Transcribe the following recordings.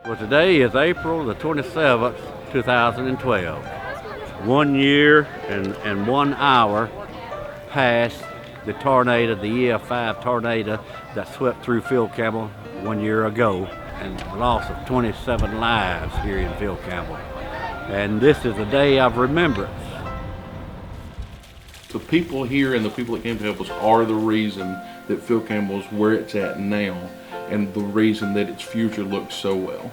Well, today is April the 27th, 2012. 1 year and 1 hour past the tornado, the EF5 tornado that swept through Phil Campbell 1 year ago, and the loss of 27 lives here in Phil Campbell. And this is a day of remembrance. The people here and the people that came to help us are the reason that Phil Campbell's where it's at now, and the reason that its future looks so well.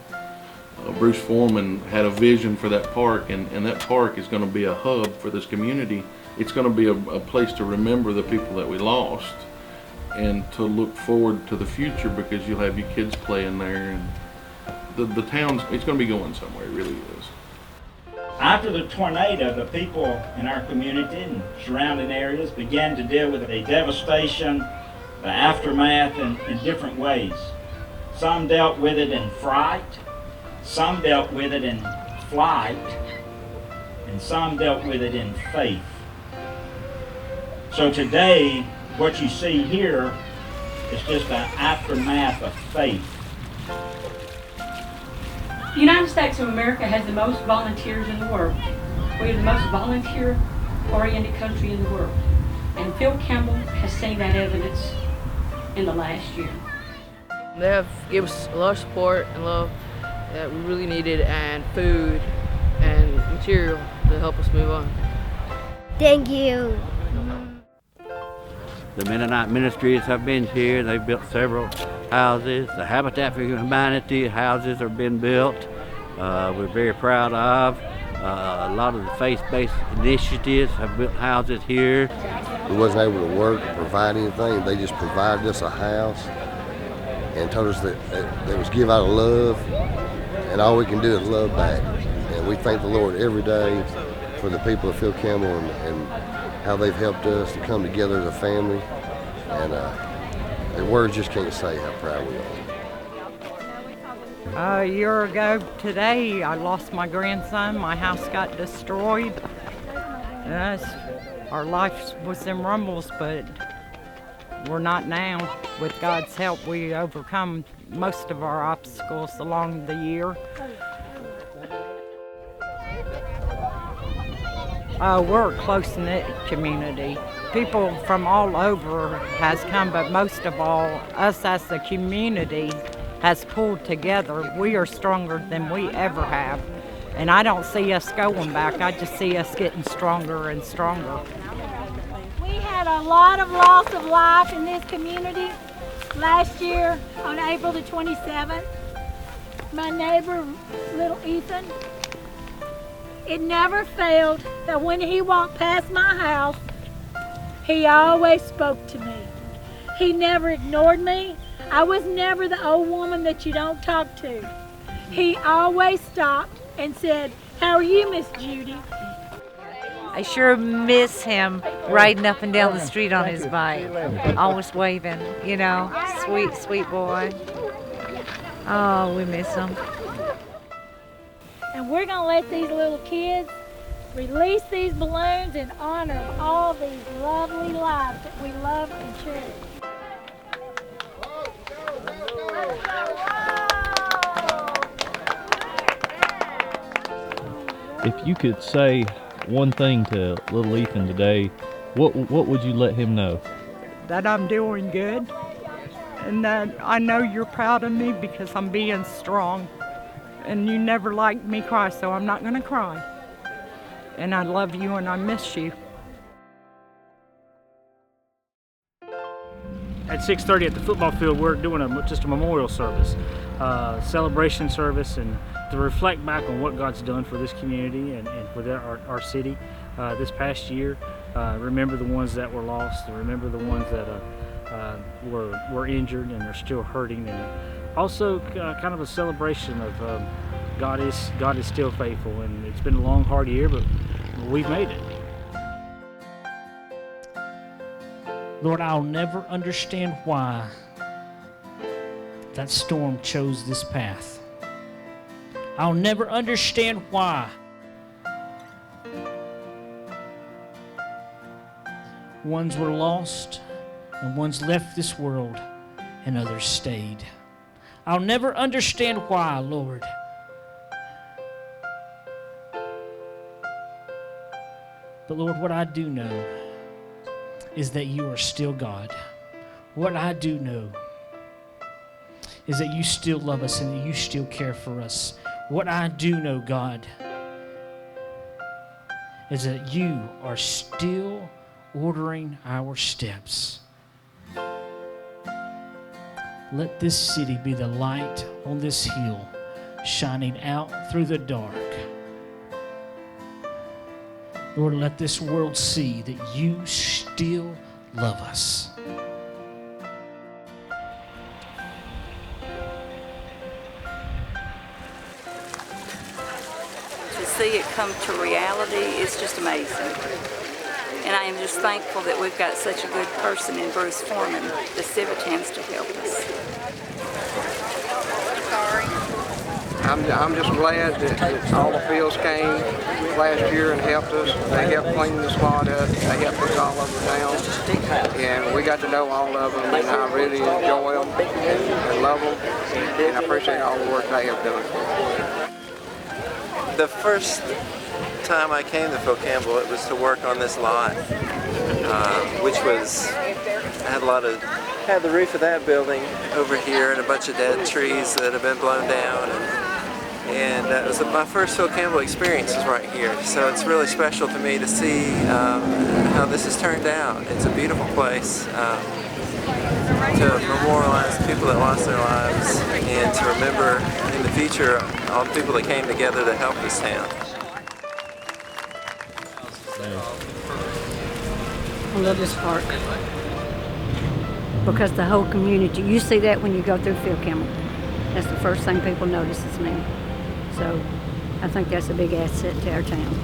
Bruce Foreman had a vision for that park, and that park is going to be a hub for this community. It's going to be a place to remember the people that we lost and to look forward to the future, because you'll have your kids playing there, and the town's, it's going to be going somewhere, it really is. After the tornado, the people in our community and surrounding areas began to deal with the devastation, the aftermath in different ways. Some dealt with it in fright, some dealt with it in flight, and some dealt with it in faith. So today, what you see here is just an aftermath of faith. The United States of America has the most volunteers in the world. We are the most volunteer-oriented country in the world. And Phil Campbell has seen that evidence in the last year. They have given us a lot of support and love that we really needed, and food and material to help us move on. Thank you. The Mennonite ministries have been here. They've built several houses. The Habitat for Humanity houses are being built. We're very proud of. A lot of the faith-based initiatives have built houses here. We wasn't able to work or provide anything. They just provided us a house and told us that it was give out of love, and all we can do is love back. And we thank the Lord every day for the people of Phil Campbell and how they've helped us to come together as a family. And the words just can't say how proud we are. A year ago today, I lost my grandson. My house got destroyed. Our life was in rumbles, but we're not now. With God's help, we overcome most of our obstacles along the year. We're a close-knit community. People from all over has come, but most of all, us as a community has pulled together. We are stronger than we ever have. And I don't see us going back. I just see us getting stronger and stronger. We had a lot of loss of life in this community last year on April the 27th. My neighbor, little Ethan, it never failed that when he walked past my house, he always spoke to me. He never ignored me. I was never the old woman that you don't talk to. He always stopped and said, "How are you, Miss Judy?" I sure miss him riding up and down the street on his bike, always waving, you know, sweet, sweet boy. Oh, we miss him. And we're gonna let these little kids release these balloons in honor of all these lovely lives that we love and cherish. If you could say one thing to little Ethan today, what would you let him know? That I'm doing good, and that I know you're proud of me because I'm being strong. And you never liked me cry, so I'm not gonna cry. And I love you and I miss you. At 6:30 at the football field, we're doing just a memorial service, celebration service, and to reflect back on what God's done for this community and for our city this past year. Remember the ones that were lost, and remember the ones that were injured and are still hurting, and also kind of a celebration of God is still faithful, and it's been a long, hard year, but we've made it. Lord, I'll never understand why that storm chose this path. I'll never understand why ones were lost and ones left this world and others stayed. I'll never understand why, Lord. But Lord, what I do know is that you are still God. What I do know is that you still love us and that you still care for us. What I do know, God, is that you are still ordering our steps. Let this city be the light on this hill, shining out through the dark. Lord, let this world see that you still love us. To see it come to reality is just amazing. And I am just thankful that we've got such a good person in Bruce Foreman, the Civitans, to help us. I'm just glad that all the Phils came last year and helped us. They helped clean the spot up. They helped us all over town. And we got to know all of them, and I really enjoy them and love them. And I appreciate all the work they have done. The first time I came to Phil Campbell, it was to work on this lot, which had the roof of that building over here and a bunch of dead trees that have been blown down. And it was my first Phil Campbell experience was right here. So it's really special to me to see how this has turned out. It's a beautiful place to memorialize the people that lost their lives and to remember in the future all the people that came together to help this town. I love this park because the whole community, you see that when you go through Phil Campbell. That's the first thing people notice is me. So I think that's a big asset to our town.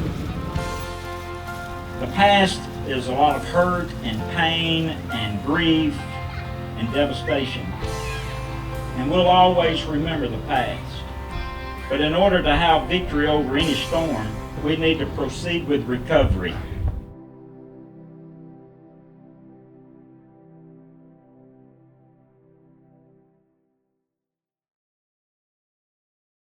The past is a lot of hurt and pain and grief and devastation. And we'll always remember the past. But in order to have victory over any storm, we need to proceed with recovery.